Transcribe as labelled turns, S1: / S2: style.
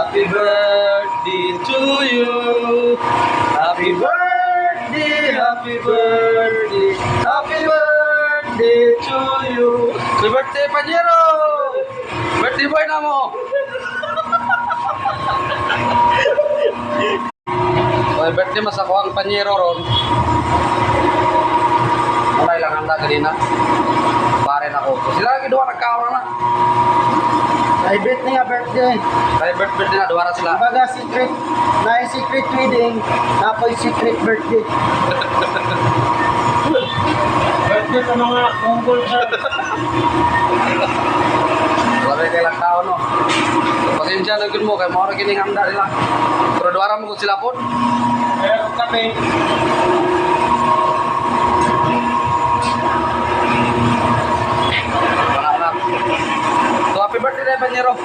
S1: Happy birthday to you. Happy birthday, happy birthday, happy birthday to you. Happy birthday, Panyero! Birthday boy na mo! So, birthday mas ako ang Panyero ron. Wala ilang handa kanina. Pare na ko. Sila lagi doon nagkaon na.
S2: Private niya birthday.
S1: Private birthday na, duwara sila.
S2: Baga secret, na secret wedding, tapos secret birthday. Birthday sa mga unggol sa...
S1: Wala kayo lang tao, no? Pasensya na mo, kaya mga kining handa nila. Pero duwara mo kung sila po.
S2: Pero kape.
S1: Wala na. So, happy birthday, Panyero.